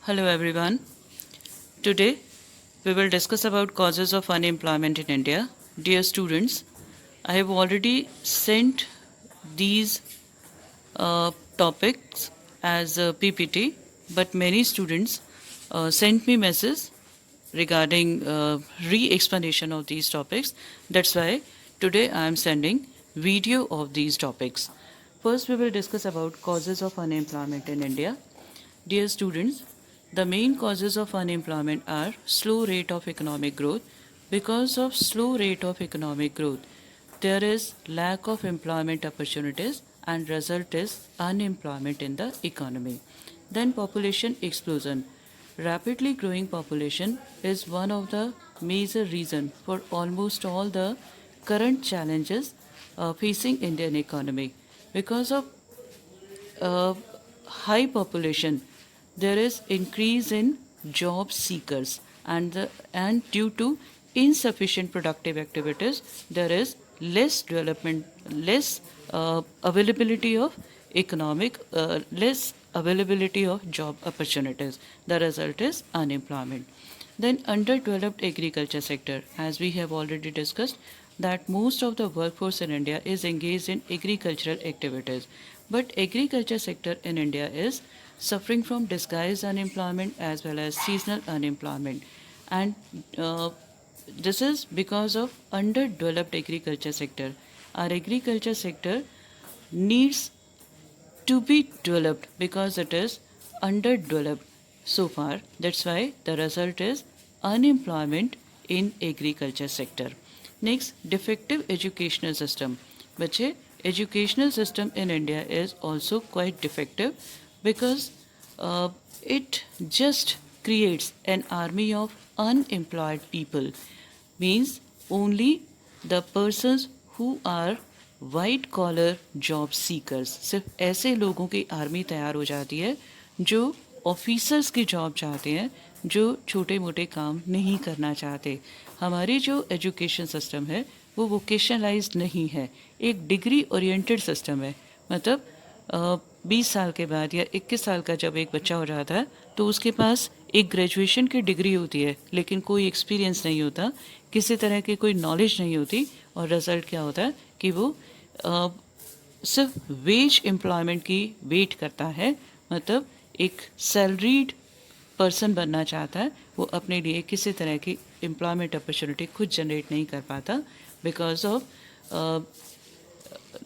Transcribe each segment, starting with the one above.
Hello everyone. Today we will discuss about causes of unemployment in India. Dear students, I have already sent these topics as a PPT, but many students sent me message regarding re-explanation of these topics. That's why today I am sending video of these topics. First, we will discuss about causes of unemployment in India. Dear students, the main causes of unemployment are slow rate of economic growth. Because of slow rate of economic growth, there is lack of employment opportunities and result is unemployment in the economy. Then population explosion. Rapidly growing population is one of the major reason for almost all the current challenges facing Indian economy. Because of uh, high population, there is increase in job seekers, and due to insufficient productive activities, there is less development, less availability of less availability of job opportunities. The result is unemployment. Then underdeveloped agriculture sector, as we have already discussed, that most of the workforce in India is engaged in agricultural activities. But agriculture sector in India is suffering from disguised unemployment as well as seasonal unemployment. And this is because of underdeveloped agriculture sector. Our agriculture sector needs to be developed because it is underdeveloped so far. That's why the result is unemployment in agriculture sector. Next, defective educational system. बच्चे, educational system in India is also quite defective because it just creates an army of unemployed people. Means only the persons who are white collar job seekers, सिर्फ ऐसे लोगों की army तैयार हो जाती है जो ऑफिसर्स की जॉब चाहते हैं, जो छोटे मोटे काम नहीं करना चाहते. हमारी जो एजुकेशन सिस्टम है वो वोकेशनलाइज्ड नहीं है, एक डिग्री ओरिएंटेड सिस्टम है. मतलब 20 साल के बाद या 21 साल का जब एक बच्चा हो जाता है तो उसके पास एक ग्रेजुएशन की डिग्री होती है लेकिन कोई एक्सपीरियंस नहीं होता, किसी तरह की कोई नॉलेज नहीं होती, और रिज़ल्ट क्या होता है कि वो सिर्फ वेज एम्प्लॉयमेंट की वेट करता है. मतलब एक सैलरीड पर्सन बनना चाहता है, वो अपने लिए किसी तरह की एम्प्लॉयमेंट अपॉर्चुनिटी खुद जनरेट नहीं कर पाता because of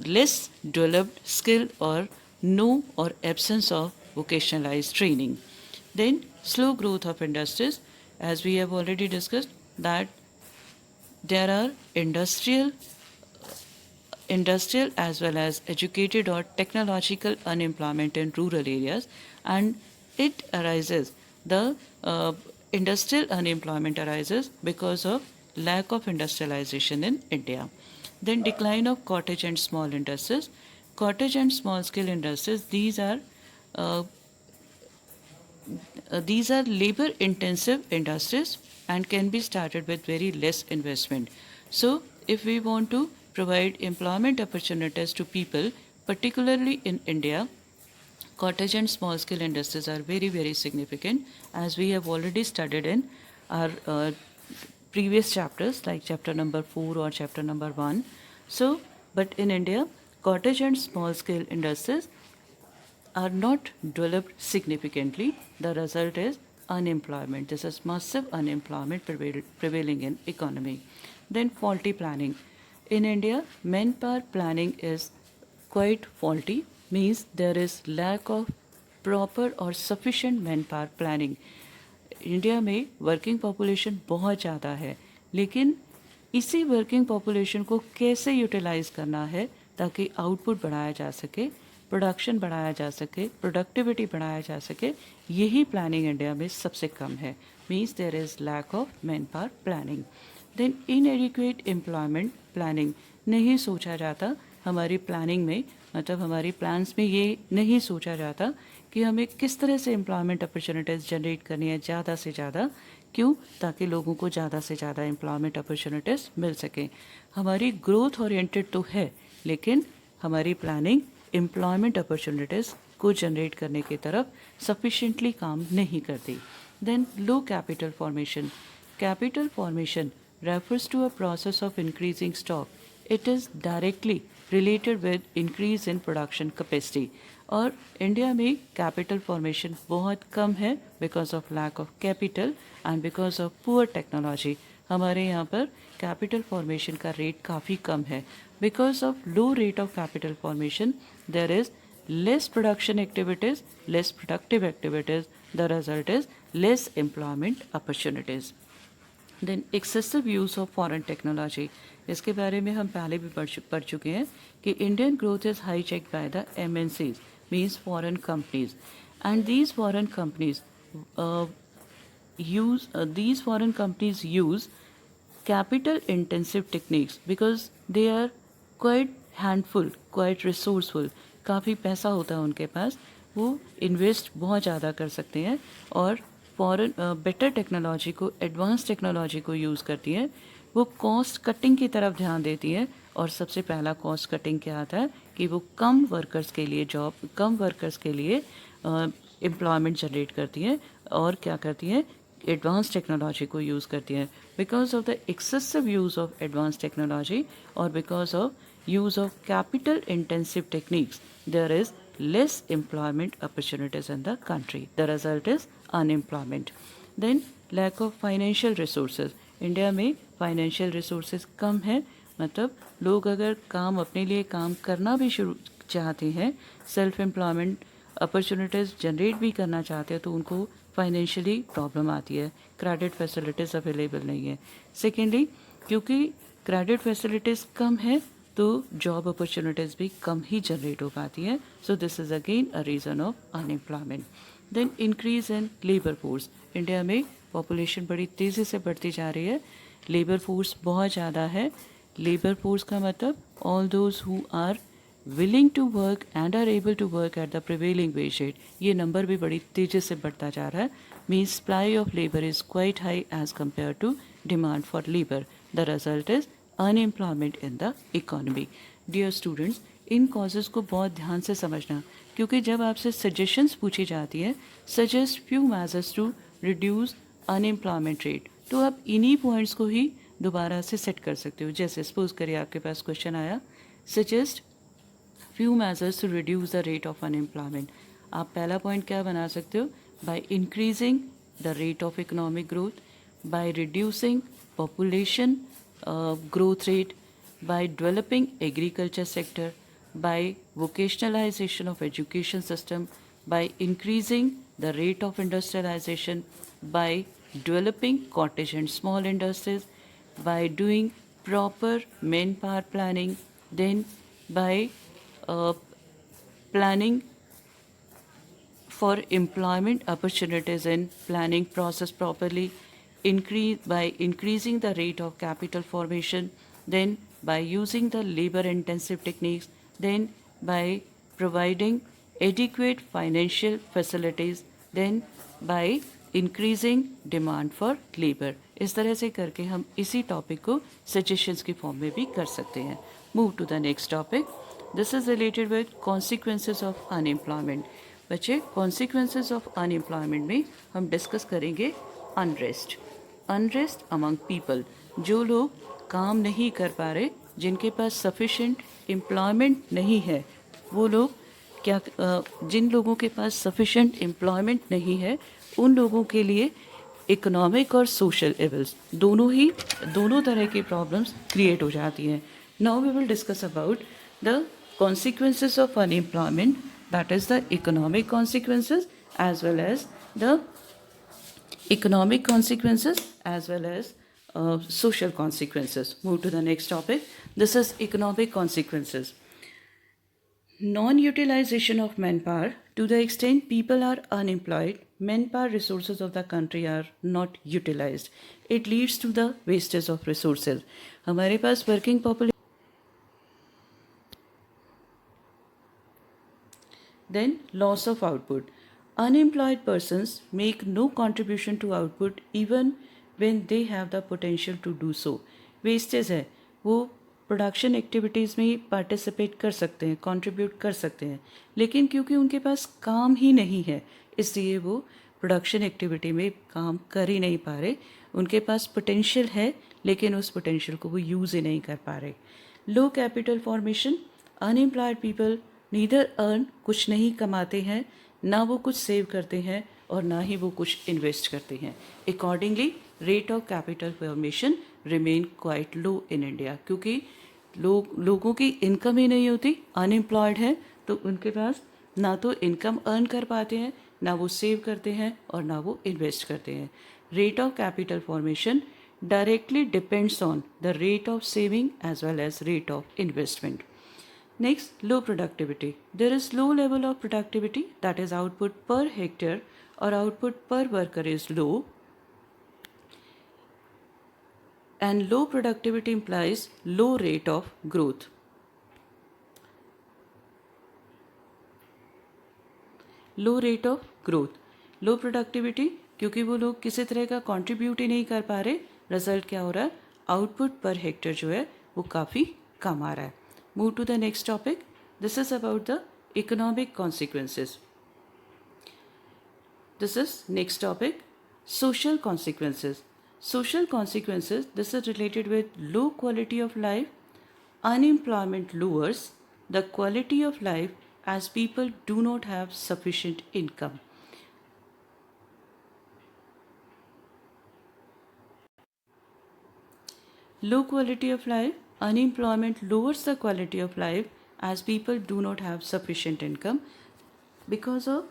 less developed skill और नो और absence of vocationalised training. Then slow growth of industries, as we have already discussed that there are industrial as well as educated or technological unemployment in rural areas, and it arises, the industrial unemployment arises because of lack of industrialization in India. Then decline of cottage and small industries. Cottage and small scale industries, these are labor intensive industries and can be started with very less investment. So if we want to provide employment opportunities to people, particularly in India, cottage and small scale industries are very significant, as we have already studied in our previous chapters like chapter number 4 or chapter number 1. So but in India, cottage and small scale industries are not developed significantly. The result is unemployment. This is massive unemployment prevailing in economy. Then faulty planning. In India, manpower planning is quite faulty, means there is lack of proper or sufficient manpower planning. India में working population बहुत ज़्यादा है, लेकिन इसी working population को कैसे utilise करना है ताकि आउटपुट बढ़ाया जा सके, प्रोडक्शन बढ़ाया जा सके, प्रोडक्टिविटी बढ़ाया जा सके, यही प्लानिंग इंडिया में सबसे कम है. Means there is lack of man power planning. Then inadequate employment planning. नहीं सोचा जाता हमारी प्लानिंग में, मतलब हमारी प्लान्स में ये नहीं सोचा जाता कि हमें किस तरह से एम्प्लॉयमेंट अपॉर्चुनिटीज़ जनरेट करनी है ज़्यादा से ज़्यादा. क्यों? ताकि लोगों को ज़्यादा से ज़्यादा एम्प्लॉयमेंट अपॉर्चुनिटीज़ मिल सकें. हमारी ग्रोथ ओरिएंटेड तो है, लेकिन हमारी प्लानिंग एम्प्लॉयमेंट अपॉर्चुनिटीज़ को जनरेट करने की तरफ सफिशिएंटली काम नहीं करती. Then low capital formation. Capital formation refers to a process of increasing stock. It is directly related with increase in production capacity. और इंडिया में कैपिटल फॉर्मेशन बहुत कम है because of lack of capital and because of poor technology. हमारे यहाँ पर capital formation का rate काफ़ी कम है. Because of low rate of capital formation there is less production activities, less productive activities. The result is less employment opportunities. Then excessive use of foreign technology. इसके बारे में हम पहले भी पढ़ चुके हैं कि Indian growth is hijacked by the MNCs, means foreign companies, and these foreign companies use capital intensive techniques because they are quite handful, quite resourceful. काफ़ी पैसा होता है उनके पास, वो इन्वेस्ट बहुत ज़्यादा कर सकते हैं और फॉरेन बेटर टेक्नोलॉजी को, एडवांस टेक्नोलॉजी को यूज़ करती हैं. वो कॉस्ट कटिंग की तरफ ध्यान देती हैं और सबसे पहला कॉस्ट कटिंग क्या आता है कि वो कम वर्कर्स के लिए एम्प्लॉयमेंट जनरेट करती हैं और क्या करती हैं, एडवांस टेक्नोलॉजी को यूज़ करती हैं. Because of the excessive use of advance technology और because of use of capital intensive techniques, there is less employment opportunities in the country. The result is unemployment. Then lack of financial resources. India में financial resources कम है, मतलब लोग अगर अपने लिए काम करना भी शुरू चाहते हैं, सेल्फ एम्प्लॉयमेंट अपॉर्चुनिटीज़ जनरेट भी करना चाहते हैं, तो उनको फाइनेंशियली प्रॉब्लम आती है. क्रेडिट फैसिलिटीज़ अवेलेबल नहीं है. सेकेंडली, क्योंकि क्रेडिट फैसिलिटीज़ कम है तो जॉब अपॉर्चुनिटीज़ भी कम ही जनरेट हो पाती हैं. So this is again a reason of unemployment. Then increase in labour force. India में पॉपुलेशन बड़ी तेज़ी से बढ़ती जा रही है, लेबर फोर्स बहुत ज़्यादा है. लेबर फोर्स का मतलब all those who are willing to work and are able to work at the prevailing wage rate. ये नंबर भी बड़ी तेज़ी से बढ़ता जा रहा है. Means supply of labour is quite high as compare to demand for labour. The result is unemployment in the economy. Dear students, इन कॉजेज़ को बहुत ध्यान से समझना, क्योंकि जब आपसे सजेशंस पूछी जाती है, suggest few measures to reduce unemployment rate, तो आप इन्हीं पॉइंट्स को ही दोबारा से सेट कर सकते हो. जैसे सपोज करिए आपके पास क्वेश्चन आया, suggest few measures to reduce the rate of unemployment. आप पहला पॉइंट क्या बना सकते हो, by increasing the rate of economic growth, by reducing population growth rate, by developing agriculture sector, by vocationalization of education system, by increasing the rate of industrialization, by developing cottage and small industries, by doing proper manpower planning, then by planning for employment opportunities and planning process properly, by increasing the rate of capital formation, then by using the labor intensive techniques, then by providing adequate financial facilities, then by increasing demand for labor. इस तरह से करके हम इसी topic को suggestions की form में भी कर सकते हैं. Move to the next topic. This is related with consequences of unemployment. बच्चे, कॉन्सिक्वेंसेस ऑफ अनएम्प्लॉयमेंट में हम डिस्कस करेंगे अनरेस्ट. अनरेस्ट अमंग पीपल, जो लोग काम नहीं कर पा रहे, जिनके पास सफिशेंट एम्प्लॉयमेंट नहीं है, वो लोग क्या, जिन लोगों के पास सफिशेंट एम्प्लॉयमेंट नहीं है, उन लोगों के लिए इकोनॉमिक और सोशल इविल्स दोनों तरह की प्रॉब्लम्स क्रिएट हो जाती हैं. Now we will discuss about the consequences of unemployment, that is the economic consequences as well as the economic consequences as well as social consequences. Move to the next topic. This is economic consequences. Non-utilization of manpower. To the extent people are unemployed, manpower resources of the country are not utilized. It leads to the wastage of resources. हमारे पास working population. Then loss of output. Unemployed persons make no contribution to output even when they have the potential to do so. Wastage है, वो production activities में participate कर सकते हैं, contribute कर सकते हैं, लेकिन क्योंकि उनके पास काम ही नहीं है इसलिए वो प्रोडक्शन एक्टिविटी में काम कर ही नहीं पा रहे। उनके पास पोटेंशियल है लेकिन उस पोटेंशियल को वो यूज़ ही नहीं कर पा रहे। Low capital formation, unemployed people neither earn, कुछ नहीं कमाते हैं, ना वो कुछ सेव करते हैं और ना ही वो कुछ इन्वेस्ट करते हैं। Accordingly rate of capital formation remain quite low in India, क्योंकि लोगों की इनकम ही नहीं होती, अनएम्प्लॉयड है, तो उनके पास ना तो इनकम अर्न कर पाते हैं, ना वो सेव करते हैं और ना वो इन्वेस्ट करते हैं। Rate of capital formation directly depends on the rate of saving as well as rate of investment. Next, low productivity. There is low level of productivity, that is output per hectare or output per worker is low, and low productivity implies low rate of growth. Low rate of growth, low productivity, क्योंकि वो लोग किसी तरह का contribute ही नहीं कर पा रहे, रिजल्ट क्या हो रहा है, आउटपुट पर हेक्टर जो है वो काफ़ी कम आ रहा है। Move to the next topic, this is about the economic consequences. This is next topic, social consequences. Social consequences, this is related with low quality of life. Unemployment lowers the quality of life as people do not have sufficient income. Low quality of life, unemployment lowers the quality of life as people do not have sufficient income. Because of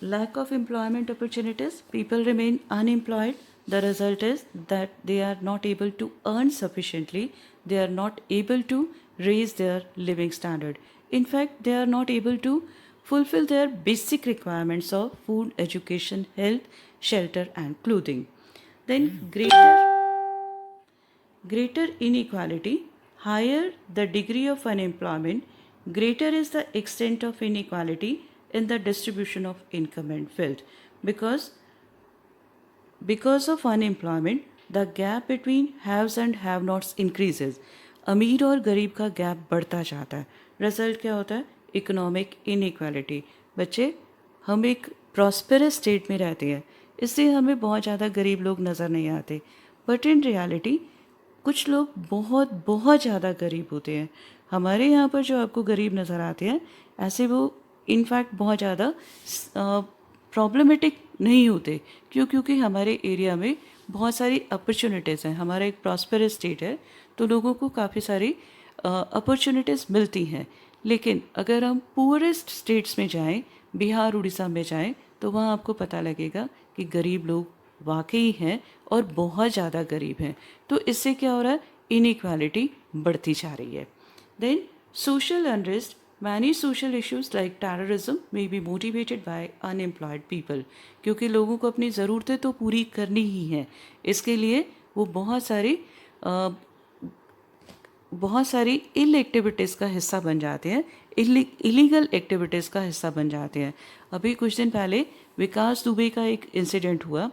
lack of employment opportunities, people remain unemployed. The result is that they are not able to earn sufficiently. They are not able to raise their living standard. In fact, they are not able to fulfill their basic requirements of food, education, health, shelter, and clothing. Then greater inequality, higher the degree of unemployment, greater is the extent of inequality in the distribution of income and wealth. Because of unemployment, the gap between haves and have-nots increases. अमीर और गरीब का gap बढ़ता जाता है। Result क्या होता है, इकोनॉमिक इनइक्वालिटी। बच्चे, हम एक प्रॉस्पेरस स्टेट में रहते हैं, इसलिए हमें बहुत ज़्यादा गरीब लोग नज़र नहीं आते, बट इन रियलिटी कुछ लोग बहुत बहुत ज़्यादा गरीब होते हैं। हमारे यहाँ पर जो आपको गरीब नज़र आते हैं, ऐसे वो इनफैक्ट बहुत ज़्यादा प्रॉब्लमेटिक नहीं होते। क्योंकि हमारे एरिया में बहुत सारी अपॉर्चुनिटीज़ हैं, हमारा एक प्रॉस्पेरस स्टेट है, तो लोगों को काफ़ी सारी अपॉर्चुनिटीज़ मिलती हैं। लेकिन अगर हम पुअरेस्ट स्टेट्स में जाएं, बिहार उड़ीसा में जाएं, तो वहाँ आपको पता लगेगा कि गरीब लोग वाकई हैं और बहुत ज़्यादा गरीब हैं। तो इससे क्या हो रहा है, इनइक्वालिटी बढ़ती जा रही है। Then social unrest, many social issues like terrorism may be motivated by unemployed people, क्योंकि लोगों को अपनी ज़रूरतें तो पूरी करनी ही हैं, इसके लिए वो बहुत सारी इल एक्टिविटीज़ का हिस्सा बन जाते हैं, इलीगल एक्टिविटीज़ का हिस्सा बन जाते हैं। अभी कुछ दिन पहले विकास दुबे का एक इंसिडेंट हुआ।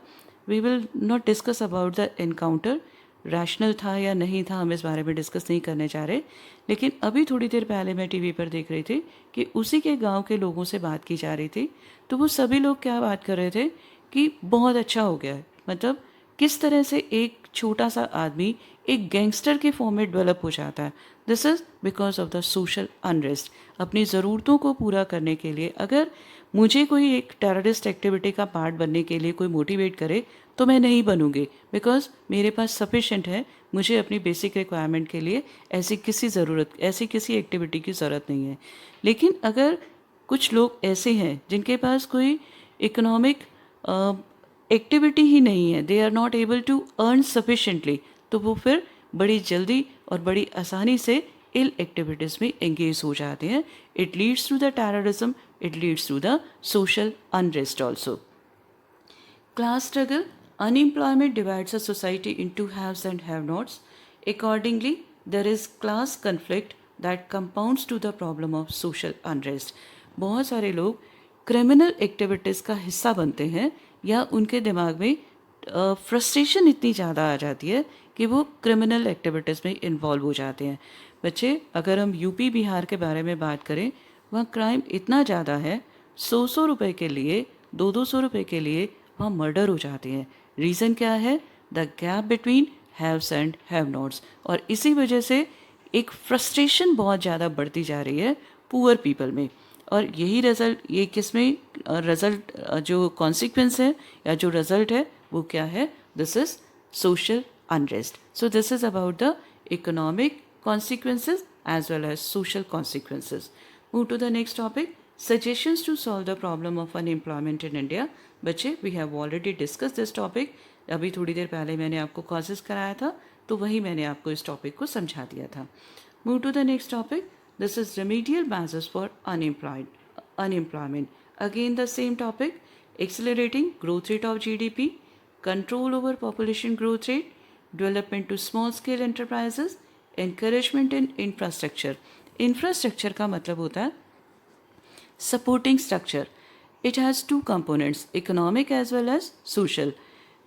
We will not discuss about the encounter, rational था या नहीं था, हम इस बारे में डिस्कस नहीं करने जा रहे, लेकिन अभी थोड़ी देर पहले मैं टीवी पर देख रही थी कि उसी के गांव के लोगों से बात की जा रही थी, तो वो सभी लोग क्या बात कर रहे थे कि बहुत अच्छा हो गया है। मतलब किस तरह से एक छोटा सा आदमी एक गैंगस्टर के फॉर्म में डेवलप हो जाता है। This is because of the social unrest. अपनी ज़रूरतों को पूरा करने के लिए अगर मुझे कोई एक टेररिस्ट एक्टिविटी का पार्ट बनने के लिए कोई मोटिवेट करे तो मैं नहीं बनूंगी, बिकॉज मेरे पास सफिशेंट है, मुझे अपनी बेसिक रिक्वायरमेंट के लिए ऐसी किसी एक्टिविटी की ज़रूरत नहीं है। लेकिन अगर कुछ लोग ऐसे हैं जिनके पास कोई इकोनॉमिक एक्टिविटी ही नहीं है, they are not able to earn sufficiently, तो वो फिर बड़ी जल्दी और बड़ी आसानी से इल एक्टिविटीज़ में एंगेज हो जाते हैं। It leads to the terrorism, it leads to the social unrest also. Class struggle, unemployment divides a society into haves and have-nots. Accordingly, there is class conflict that compounds to the problem of social unrest. बहुत सारे लोग criminal activities का हिस्सा बनते हैं या उनके दिमाग में फ्रस्ट्रेशन इतनी ज़्यादा आ जाती है कि वो क्रिमिनल एक्टिविटीज़ में इन्वॉल्व हो जाते हैं। बच्चे, अगर हम यूपी बिहार के बारे में बात करें, वहाँ क्राइम इतना ज़्यादा है, 100 रुपए के लिए, 200 रुपए के लिए वहाँ मर्डर हो जाते हैं। रीज़न क्या है? The gap between haves and have nots. और इसी वजह से एक फ्रस्ट्रेशन बहुत ज़्यादा बढ़ती जा रही है पुअर पीपल में। और यही रिज़ल्ट, ये किस में रिज़ल्ट, जो कॉन्सिक्वेंस है या जो रिज़ल्ट है वो क्या है? This is social unrest. So this is about the economic consequences as well as social consequences. Move to the next topic, suggestions to solve the problem of unemployment in India. बच्चे, we have already discussed this topic. अभी थोड़ी देर पहले मैंने आपको causes कराया था, तो वही मैंने आपको इस टॉपिक को समझा दिया था. Move to the next topic. This is remedial measures for unemployment. Again the same topic, accelerating growth rate of GDP, control over population growth rate, development to small scale enterprises, encouragement in infrastructure. Infrastructure का मतलब होता है supporting structure. It has two components, economic as well as social.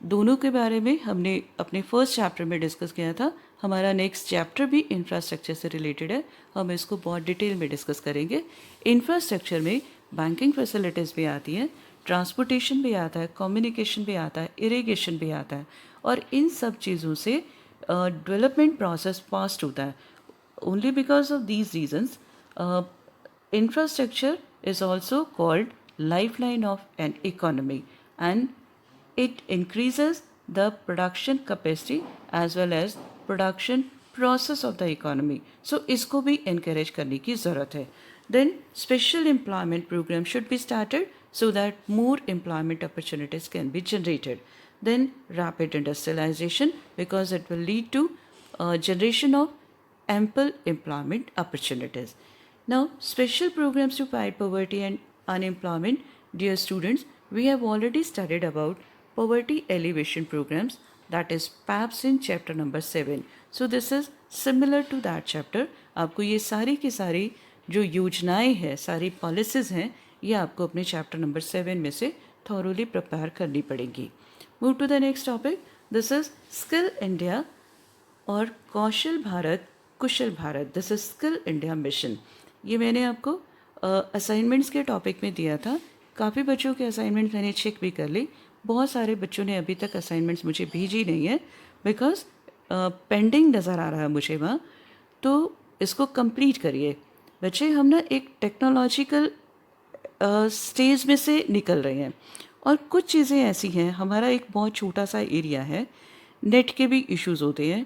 दोनों के बारे में हमने अपने फर्स्ट चैप्टर में डिस्कस किया था. हमारा नेक्स्ट चैप्टर भी इंफ्रास्ट्रक्चर से रिलेटेड है, हम इसको बहुत डिटेल में डिस्कस करेंगे. इंफ्रास्ट्रक्चर में बैंकिंग फैसिलिटीज़ भी आती हैं, ट्रांसपोर्टेशन भी आता है, कम्युनिकेशन भी आता है, इरिगेशन भी आता है, और इन सब चीज़ों से डेवलपमेंट प्रोसेस फास्ट होता है. Only because of these reasons infrastructure is also called lifeline of an economy, and it increases the production capacity as well as production process of the economy. So इसको भी encourage करने की ज़रूरत है. Then special employment program should be started so that more employment opportunities can be generated. Then rapid industrialization, because it will lead to generation of ample employment opportunities. Now, special programs to fight poverty and unemployment. Dear students, we have already studied about poverty alleviation programs, that is PAPS in chapter number 7. So this is similar to that chapter. आपको ये सारी की सारी जो योजनाएं हैं, सारी policies हैं, ये आपको अपने चैप्टर नंबर 7 में से थॉरोली प्रिपेयर करनी पड़ेगी. Move to the next topic. This is Skill India और Kaushal Bharat Kushal Bharat. This is Skill India mission. ये मैंने आपको असाइनमेंट्स के टॉपिक में दिया था. काफ़ी बच्चों के असाइनमेंट्स मैंने चेक भी कर ली. बहुत सारे बच्चों ने अभी तक असाइनमेंट्स मुझे भेजी नहीं है, बिकॉज पेंडिंग नज़र आ रहा है मुझे वहाँ. तो इसको कंप्लीट करिए बच्चे. हम ना एक टेक्नोलॉजिकल स्टेज में से निकल रहे हैं, और कुछ चीज़ें ऐसी हैं, हमारा एक बहुत छोटा सा एरिया है, नेट के भी इश्यूज़ होते हैं.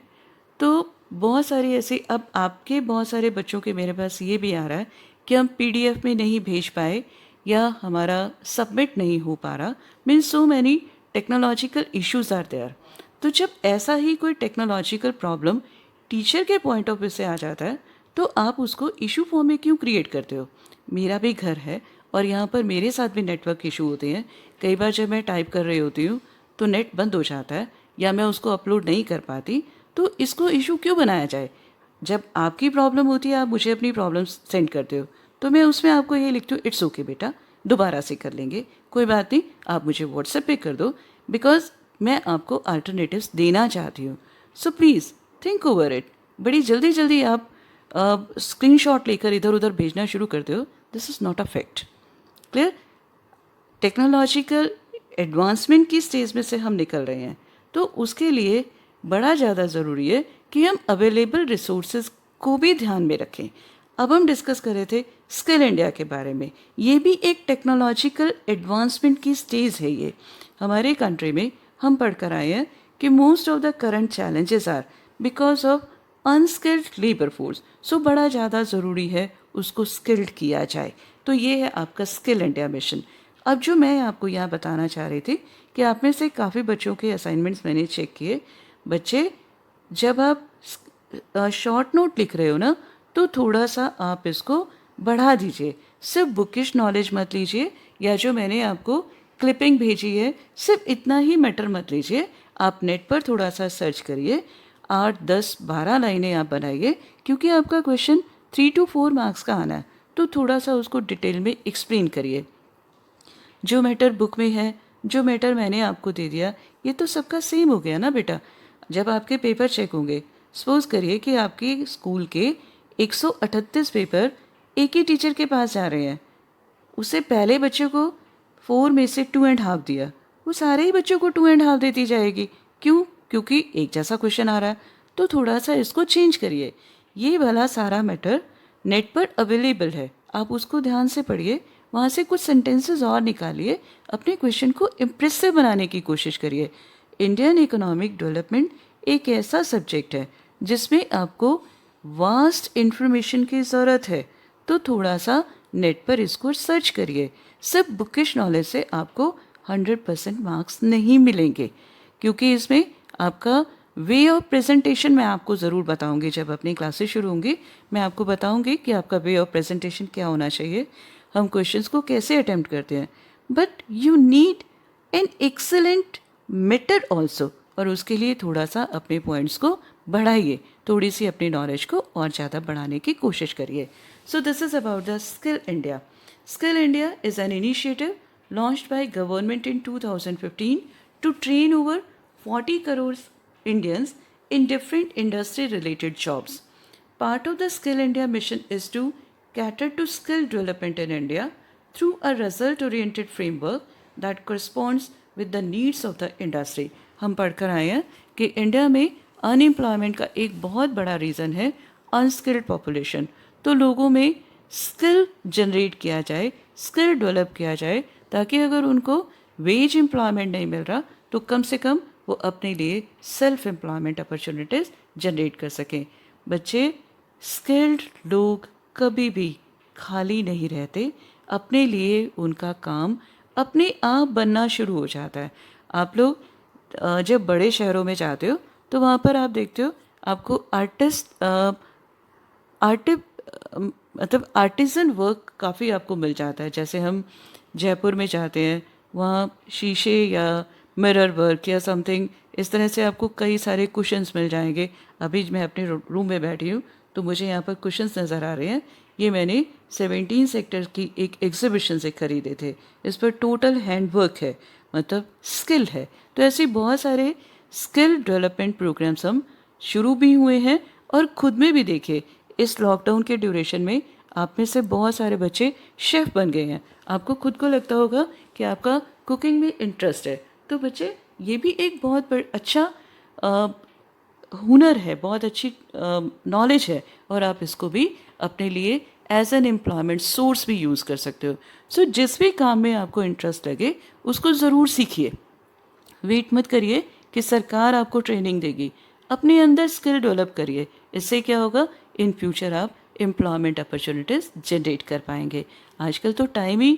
तो बहुत सारी ऐसे, अब आपके बहुत सारे बच्चों के मेरे पास ये भी आ रहा है कि हम PDF में नहीं भेज पाए या हमारा सबमिट नहीं हो पा रहा. Means so many technological issues are there. तो जब ऐसा ही कोई टेक्नोलॉजिकल प्रॉब्लम टीचर के पॉइंट ऑफ व्यू से आ जाता है, तो आप उसको इशू फॉर्म में क्यों क्रिएट करते हो? मेरा भी घर है और यहाँ पर मेरे साथ भी नेटवर्क इशू होते हैं. कई बार जब मैं टाइप कर रही होती हूँ तो नेट बंद हो जाता है या मैं उसको अपलोड नहीं कर पाती. तो इसको इशू क्यों बनाया जाए? जब आपकी प्रॉब्लम होती है, आप मुझे अपनी प्रॉब्लम सेंड करते हो, तो मैं उसमें आपको ये लिखती हूँ, इट्स ओके बेटा, दोबारा से कर लेंगे, कोई बात नहीं, आप मुझे व्हाट्सएप पे कर दो, बिकॉज मैं आपको अल्टरनेटिव्स देना चाहती हूँ. So please think over it. बड़ी जल्दी जल्दी आप स्क्रीनशॉट लेकर इधर उधर भेजना शुरू करते हो. This is not a fact. Clear? Technological advancement की स्टेज में से हम निकल रहे हैं, तो उसके लिए बड़ा ज़्यादा ज़रूरी है कि हम अवेलेबल रिसोर्सेज को भी ध्यान में रखें. अब हम डिस्कस कर रहे थे स्किल इंडिया के बारे में. ये भी एक टेक्नोलॉजिकल एडवांसमेंट की स्टेज है. ये हमारे कंट्री में हम पढ़ कर आए हैं कि most of the current challenges are because of unskilled labour force. So बड़ा ज़्यादा ज़रूरी है उसको स्किल्ड किया जाए. तो ये है आपका स्किल इंडिया मिशन. अब जो मैं आपको यहाँ बताना चाह रही थी कि आप में से काफ़ी बच्चों के असाइनमेंट्स मैंने चेक किए. बच्चे, जब आप शॉर्ट नोट लिख रहे हो ना, तो थोड़ा सा आप इसको बढ़ा दीजिए. सिर्फ बुकिश नॉलेज मत लीजिए, या जो मैंने आपको क्लिपिंग भेजी है सिर्फ इतना ही मैटर मत लीजिए. आप नेट पर थोड़ा सा सर्च करिए, 8, 10, 12 लाइनें आप बनाइए, क्योंकि आपका क्वेश्चन 3 to 4 मार्क्स का आना है. तो थोड़ा सा उसको डिटेल में एक्सप्लेन करिए. जो मैटर बुक में है, जो मैटर मैंने आपको दे दिया, ये तो सबका सेम हो गया ना बेटा. जब आपके पेपर चेक होंगे, सपोज करिए कि आपके स्कूल के 138 पेपर एक ही टीचर के पास जा रहे हैं, उससे पहले बच्चों को 4 में से 2.5 दिया, वो सारे ही बच्चों को 2.5 देती जाएगी। क्यों? क्योंकि एक जैसा क्वेश्चन आ रहा है। तो थोड़ा सा इसको चेंज करिए। ये वाला सारा मैटर नेट पर अवेलेबल है, आप उसको ध्यान से पढ़िए, वहाँ से कुछ सेंटेंसेस और निकालिए, अपने क्वेश्चन को इम्प्रेसिव बनाने की कोशिश करिए। इंडियन इकोनॉमिक डेवलपमेंट एक ऐसा सब्जेक्ट है जिसमें आपको वास्ट इन्फॉर्मेशन की ज़रूरत है, तो थोड़ा सा नेट पर इसको सर्च करिए। सिर्फ बुकिश नॉलेज से आपको 100% मार्क्स नहीं मिलेंगे, क्योंकि इसमें आपका वे ऑफ प्रेजेंटेशन मैं आपको ज़रूर बताऊंगी। जब अपनी क्लासेस शुरू होंगी मैं आपको बताऊंगी कि आपका वे ऑफ प्रेजेंटेशन क्या होना चाहिए, हम क्वेश्चंस को कैसे अटेम्प्ट करते हैं। But you need an excellent method also, और उसके लिए थोड़ा सा अपने पॉइंट्स को बढ़ाइए, थोड़ी सी अपनी नॉलेज को और ज़्यादा बढ़ाने की कोशिश करिए। सो this is about the skill India. Skill India is an initiative launched by government in 2015 to train over 40 crores Indians in different industry related jobs. Part of the Skill India mission is to cater to skill development in India through a result oriented framework that corresponds with the needs of the industry. हम पढ़कर आए हैं कि India में unemployment का एक बहुत बड़ा रीज़न है अनस्किल्ड पॉपुलेशन। तो लोगों में स्किल जनरेट किया जाए, स्किल डेवलप किया जाए, ताकि अगर उनको वेज एम्प्लॉयमेंट नहीं मिल रहा तो कम से कम वो अपने लिए सेल्फ एम्प्लॉयमेंट अपॉर्चुनिटीज़ जनरेट कर सकें। बच्चे, स्किल्ड लोग कभी भी खाली नहीं रहते, अपने लिए उनका काम अपने आप बनना शुरू हो जाता है। आप लोग जब बड़े शहरों में जाते हो तो वहाँ पर आप देखते हो आपको मतलब आर्टिज़न वर्क काफ़ी आपको मिल जाता है। जैसे हम जयपुर में जाते हैं, वहाँ शीशे या मिरर वर्क या समथिंग इस तरह से आपको कई सारे कुशन्स मिल जाएंगे। अभी मैं अपने रूम में बैठी हूँ तो मुझे यहाँ पर कुशन्स नज़र आ रहे हैं। ये मैंने 17 सेक्टर की एक एग्जीबिशन से खरीदे थे। इस पर टोटल हैंडवर्क है, मतलब स्किल है। तो ऐसे बहुत सारे स्किल डेवलपमेंट प्रोग्राम्स हम शुरू भी हुए हैं, और खुद में भी देखिए इस लॉकडाउन के ड्यूरेशन में आप में से बहुत सारे बच्चे शेफ़ बन गए हैं। आपको खुद को लगता होगा कि आपका कुकिंग में इंटरेस्ट है, तो बच्चे ये भी एक बहुत अच्छा हुनर है, बहुत अच्छी नॉलेज है, और आप इसको भी अपने लिए एज एन एम्प्लॉयमेंट सोर्स भी यूज़ कर सकते हो। सो जिस भी काम में आपको इंटरेस्ट लगे उसको ज़रूर सीखिए। वेट मत करिए कि सरकार आपको ट्रेनिंग देगी, अपने अंदर स्किल डेवलप करिए। इससे क्या होगा, इन फ्यूचर आप एम्प्लॉयमेंट अपॉर्चुनिटीज़ जनरेट कर पाएंगे। आजकल तो टाइम ही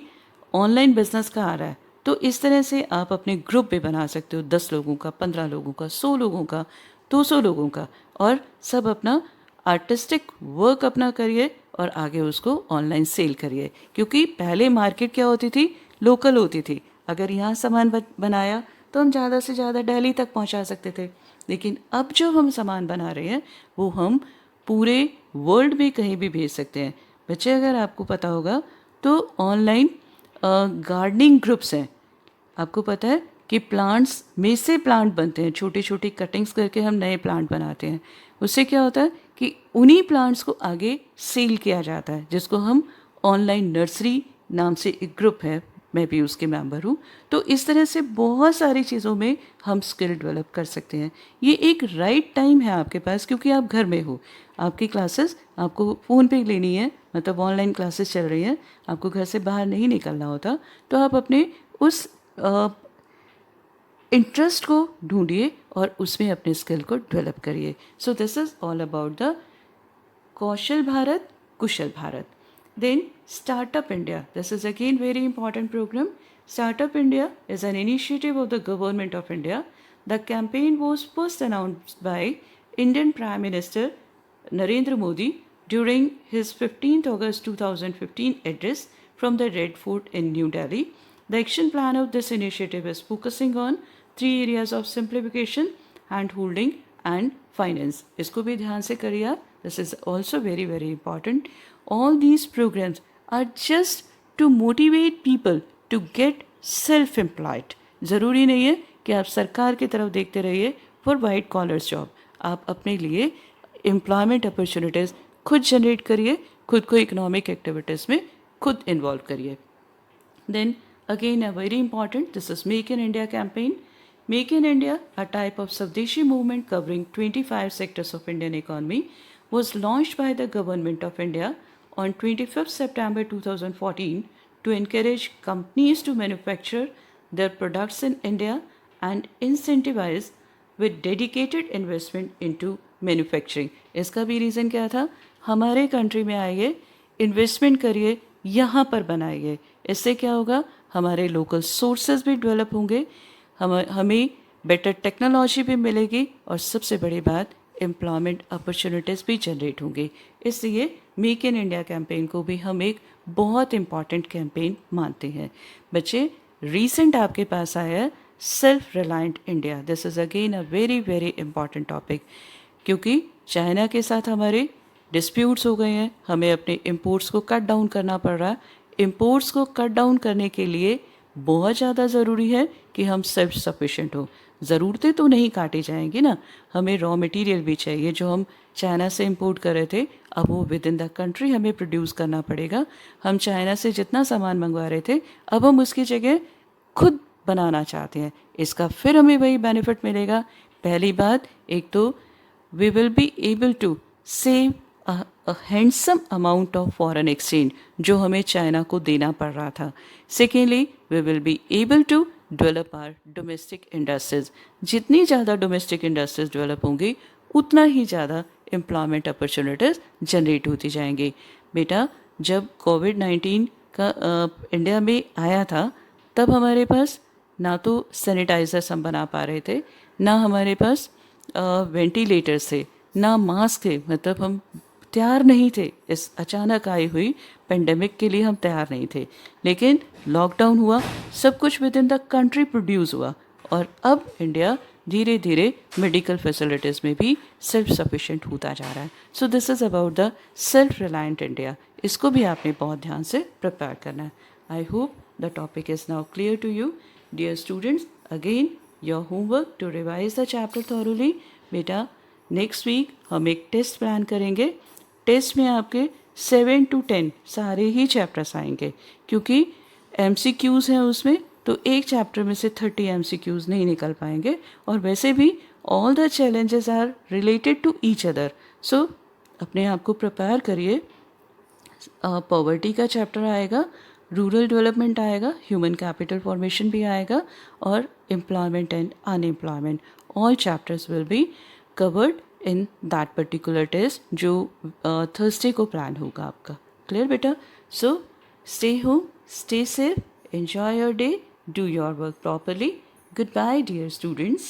ऑनलाइन बिजनेस का आ रहा है, तो इस तरह से आप अपने ग्रुप भी बना सकते हो, 10 लोगों का, 15 लोगों का, 100 लोगों का, 200 लोगों का, और सब अपना आर्टिस्टिक वर्क अपना करिए और आगे उसको ऑनलाइन सेल करिए। क्योंकि पहले मार्केट क्या होती थी, लोकल होती थी। अगर यहाँ सामान बनाया तो हम ज़्यादा से ज़्यादा दिल्ली तक पहुँचा सकते थे, लेकिन अब जो हम सामान बना रहे हैं वो हम पूरे वर्ल्ड में कहीं भी भेज सकते हैं। बच्चे, अगर आपको पता होगा तो ऑनलाइन गार्डनिंग ग्रुप्स हैं। आपको पता है कि प्लांट्स में से प्लांट बनते हैं, छोटी छोटी कटिंग्स करके हम नए प्लांट बनाते हैं। उससे क्या होता है कि उन्हीं प्लांट्स को आगे सेल किया जाता है, जिसको हम ऑनलाइन नर्सरी नाम से एक ग्रुप है, मैं भी उसके मेंबर हूँ। तो इस तरह से बहुत सारी चीज़ों में हम स्किल डेवलप कर सकते हैं। ये एक राइट टाइम है आपके पास, क्योंकि आप घर में हो, आपकी क्लासेस आपको फ़ोन पे लेनी है, मतलब ऑनलाइन क्लासेस चल रही हैं, आपको घर से बाहर नहीं निकलना होता, तो आप अपने उस इंटरेस्ट को ढूंढिए और उसमें अपने स्किल को डेवलप करिए। सो this is all about the Kaushal Bharat, Kushal Bharat. Then Startup India. This is again very important program. Startup India is an initiative of the Government of India. The campaign was first announced by Indian Prime Minister Narendra Modi during his 15th August 2015 address from the Red Fort in New Delhi. The action plan of this initiative is focusing on 3 areas of simplification, hand-holding and finance. इसको भी ध्यान से करिए आप. This is also very very important. All these programs are just to motivate people to get self-employed. ज़रूरी नहीं है कि आप सरकार की तरफ देखते रहिए, फॉर वाइट कॉलर्स जॉब। आप अपने लिए एम्प्लॉयमेंट अपॉर्चुनिटीज़ खुद जनरेट करिए, खुद को इकोनॉमिक एक्टिविटीज़ में खुद इन्वॉल्व करिए। Then again a very important, this is Make in India campaign. Make in India, a type of Swadeshi movement covering 25 sectors of Indian economy, was launched by the Government of India on 25th September 2014 to encourage companies to manufacture their products in India and incentivize with dedicated investment into manufacturing. इसका भी reason क्या था, हमारे country में आइए, investment करिए, यहाँ पर बनाइए। इससे क्या होगा, हमारे लोकल सोर्सेज भी डेवलप होंगे, हमें बेटर टेक्नोलॉजी भी मिलेगी और सबसे बड़ी बात एम्प्लॉयमेंट अपॉर्चुनिटीज़ भी जनरेट होंगी। इसलिए मेक इन इंडिया कैंपेन को भी हम एक बहुत इम्पॉर्टेंट कैंपेन मानते हैं। बच्चे, रीसेंट आपके पास आया है self reliant India. This is again a very very important topic, क्योंकि चाइना के साथ हमारे डिस्प्यूट्स हो गए हैं, हमें अपने इम्पोर्ट्स को कट डाउन करना पड़ रहा है। इम्पोर्ट्स को कट डाउन करने के लिए बहुत ज़्यादा ज़रूरी है कि हम सेल्फ सफिशिएंट हो। ज़रूरतें तो नहीं काटी जाएंगी ना, हमें रॉ मटेरियल भी चाहिए। जो हम चाइना से इंपोर्ट कर रहे थे, अब वो विद इन द कंट्री हमें प्रोड्यूस करना पड़ेगा। हम चाइना से जितना सामान मंगवा रहे थे, अब हम उसकी जगह खुद बनाना चाहते हैं। इसका फिर हमें वही बेनिफिट मिलेगा। पहली बात, एक तो we will be able to save a handsome amount of foreign exchange जो हमें चाइना को देना पड़ रहा था। Secondly, we will be able to develop our domestic industries। जितनी ज़्यादा डोमेस्टिक इंडस्ट्रीज डेवलप होंगी, उतना ही ज़्यादा एम्प्लॉयमेंट अपॉर्चुनिटीज़ जनरेट होती जाएंगी। बेटा, जब कोविड-19 का इंडिया में आया था, तब हमारे पास ना तो सैनिटाइजर्स हम बना पा रहे थे, ना हमारे पास वेंटिलेटर्स थे, ना मास्क थे। मतलब हम तैयार नहीं थे, इस अचानक आई हुई पेंडेमिक के लिए हम तैयार नहीं थे। लेकिन लॉकडाउन हुआ, सब कुछ with in the country produce हुआ, और अब इंडिया धीरे धीरे मेडिकल फैसिलिटीज़ में भी सेल्फ सफिशिएंट होता जा रहा है। So this is about the self reliant India. इसको भी आपने बहुत ध्यान से प्रिपेयर करना है। I hope the topic is now clear to you. Dear students, again your homework to revise the chapter thoroughly. बेटा, नेक्स्ट वीक हम एक टेस्ट प्लान करेंगे। टेस्ट में आपके 7 to 10 सारे ही चैप्टर्स आएंगे, क्योंकि MCQs हैं उसमें, तो एक चैप्टर में से 30 MCQs नहीं निकल पाएंगे। और वैसे भी all the challenges are related to each other. So अपने आप को प्रिपेयर करिए। पॉवर्टी का चैप्टर आएगा, रूरल डेवलपमेंट आएगा, ह्यूमन कैपिटल फॉर्मेशन भी आएगा, और employment and unemployment. All chapters will be covered in that particular test जो थर्सडे को प्लान होगा आपका। क्लियर बेटा? So stay home, stay safe, enjoy your day, do your work properly. Goodbye, dear students.